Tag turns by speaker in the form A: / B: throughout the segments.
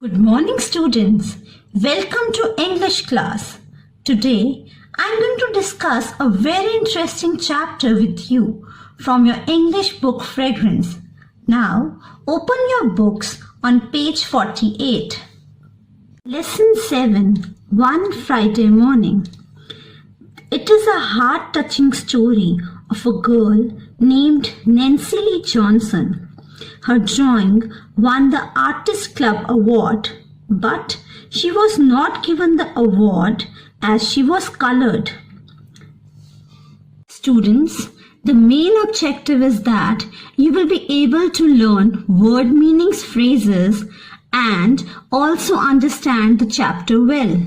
A: Good morning, students. Welcome to English class. Today, I'm going to discuss a very interesting chapter with you from your English book Fragrance. Now, open your books on page 48. Lesson 7, One Friday Morning. It is a heart-touching story of a girl named Nancy Lee Johnson. Her drawing won the Artists Club Award, but she was not given the award as she was colored. Students, the main objective is that you will be able to learn word meanings, phrases, and also understand the chapter well.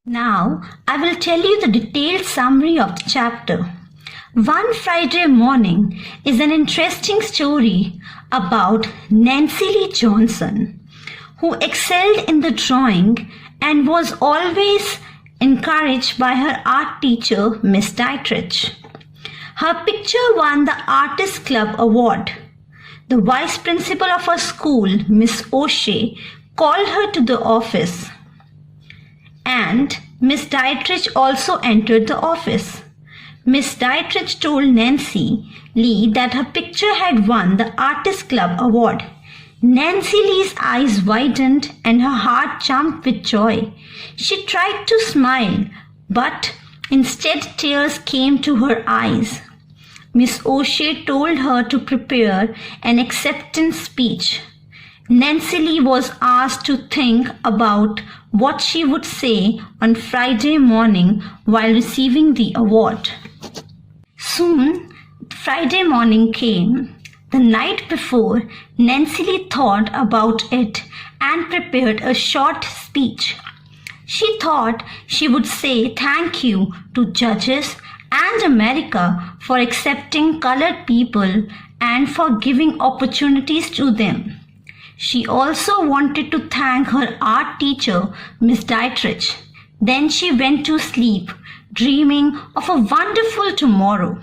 A: Now, I will tell you the detailed summary of the chapter. One Friday Morning is an interesting story about Nancy Lee Johnson, who excelled in the drawing and was always encouraged by her art teacher, Miss Dietrich. Her picture won the Artists Club Award. The vice principal of her school, Miss O'Shea, called her to the office, and Miss Dietrich also entered the office. Miss Dietrich told Nancy Lee that her picture had won the Artists Club Award. Nancy Lee's eyes widened and her heart jumped with joy. She tried to smile, but instead tears came to her eyes. Miss O'Shea told her to prepare an acceptance speech. Nancy Lee was asked to think about what she would say on Friday morning while receiving the award. Soon, Friday morning came. The night before, Nancy Lee thought about it and prepared a short speech. She thought she would say thank you to judges and America for accepting colored people and for giving opportunities to them. She also wanted to thank her art teacher, Miss Dietrich. Then she went to sleep, dreaming of a wonderful tomorrow.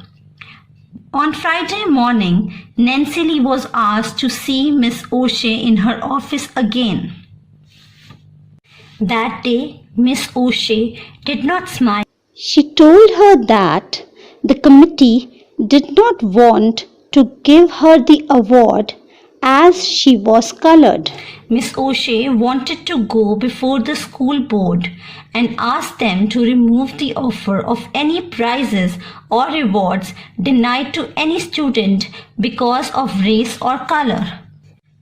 A: On Friday morning, Nancy Lee was asked to see Miss O'Shea in her office again. That day, Miss O'Shea did not smile.
B: She told her that the committee did not want to give her the award as she was colored.
A: Miss O'Shea wanted to go before the school board and ask them to remove the offer of any prizes or rewards denied to any student because of race or color.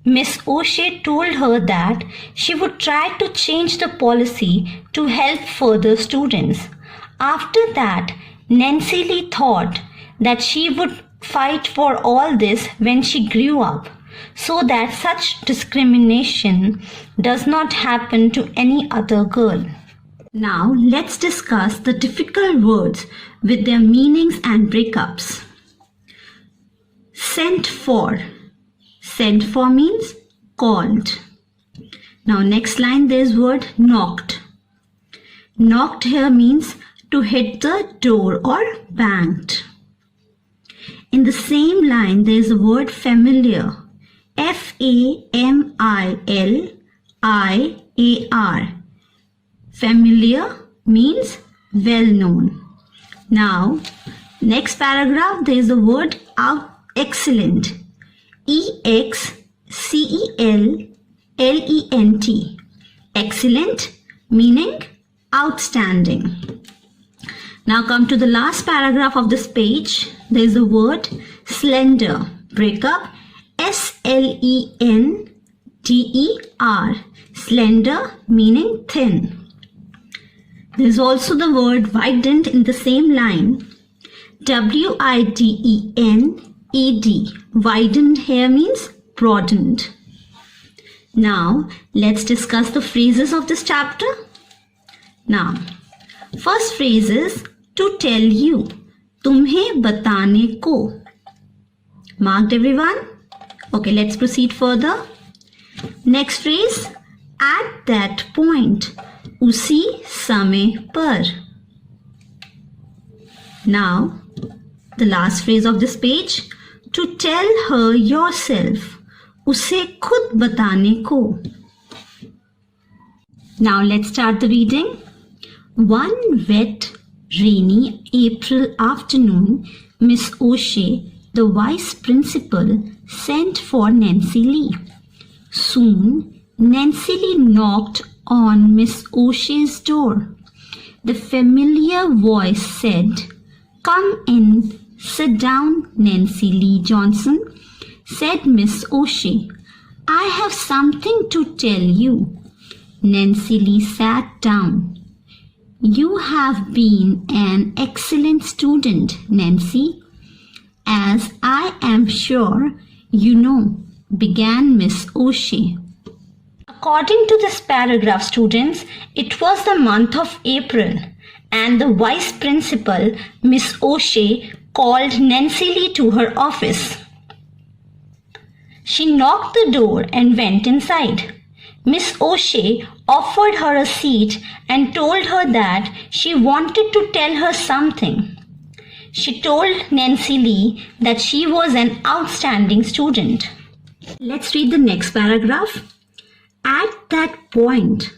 A: Miss O'Shea told her that she would try to change the policy to help further students. After that, Nancy Lee thought that she would fight for all this when she grew up, so that such discrimination does not happen to any other girl. Now let's discuss the difficult words with their meanings and breakups. Sent for. Sent for means called. Now next line there is word knocked. Knocked here means to hit the door or banged. In the same line there is a word familiar. F-A-M-I-L-I-A-R. Familiar means well known. Now, next paragraph there is the word excellent. E-X-C-E-L-L-E-N-T. Excellent meaning outstanding. Now come to the last paragraph of this page. There is the word slender. Break up. S-L-E-N-D-E-R. Slender meaning thin. There is also the word widened in the same line. W-I-D-E-N-E-D. Widened here means broadened. Now let's discuss the phrases of this chapter. Now, first phrase is to tell you. तुम्हें बताने को. Marked everyone? Okay, let's proceed further. Next phrase, at that point. उसी समय पर. Now, the last phrase of this page, to tell her yourself. उसे खुद बताने को. Now let's start the reading. One wet, rainy April afternoon, Miss O'Shea, the vice principal, sent for Nancy Lee. Soon, Nancy Lee knocked on Miss O'Shea's door. The familiar voice said, "Come in, sit down, Nancy Lee Johnson," said Miss O'Shea. "I have something to tell you." Nancy Lee sat down. "You have been an excellent student, Nancy, as I am sure you know," began Miss O'Shea. According to this paragraph, students, it was the month of April and the vice principal, Miss O'Shea, called Nancy Lee to her office. She knocked the door and went inside. Miss O'Shea offered her a seat and told her that she wanted to tell her something. She told Nancy Lee that she was an outstanding student. Let's read the next paragraph. At that point,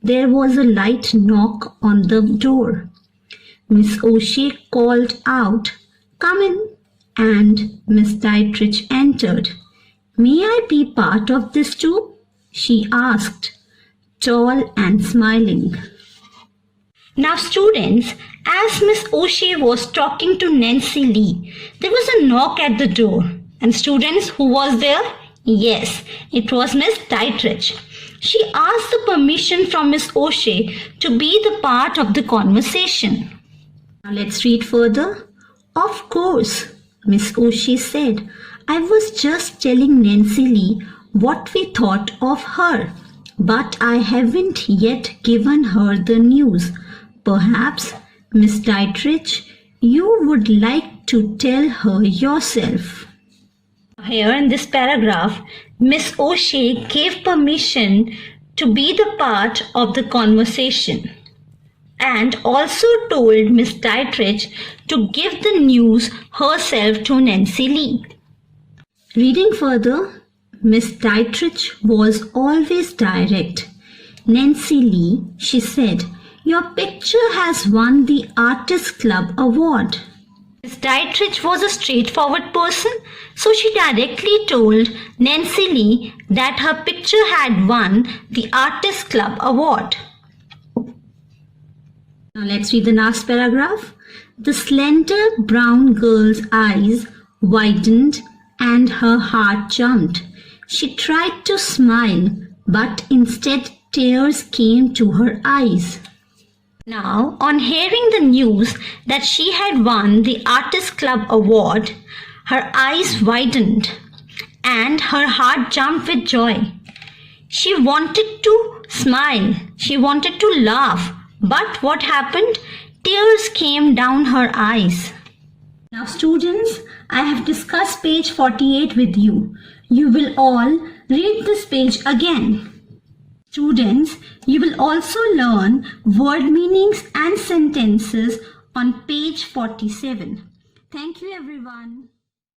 A: there was a light knock on the door. Miss O'Shea called out, "Come in," and Miss Dietrich entered. "May I be part of this too?" she asked, tall and smiling. Now students, as Miss O'Shea was talking to Nancy Lee, there was a knock at the door. And students, who was there? Yes, it was Miss Dietrich. She asked the permission from Miss O'Shea to be the part of the conversation. Now let's read further. "Of course," Miss O'Shea said. "I was just telling Nancy Lee what we thought of her, but I haven't yet given her the news. Perhaps, Miss Dietrich, you would like to tell her yourself." Here in this paragraph, Miss O'Shea gave permission to be the part of the conversation and also told Miss Dietrich to give the news herself to Nancy Lee. Reading further, Miss Dietrich was always direct. "Nancy Lee," she said, "your picture has won the Artists Club Award." Miss Dietrich was a straightforward person, so she directly told Nancy Lee that her picture had won the Artists Club Award. Now let's read the last paragraph. The slender brown girl's eyes widened and her heart jumped. She tried to smile, but instead tears came to her eyes. Now, on hearing the news that she had won the Artists Club Award, her eyes widened and her heart jumped with joy. She wanted to smile, she wanted to laugh, but what happened? Tears came down her eyes. Now students, I have discussed page 48 with you. You will all read this page again. Students, you will also learn word meanings and sentences on page 47. Thank you everyone.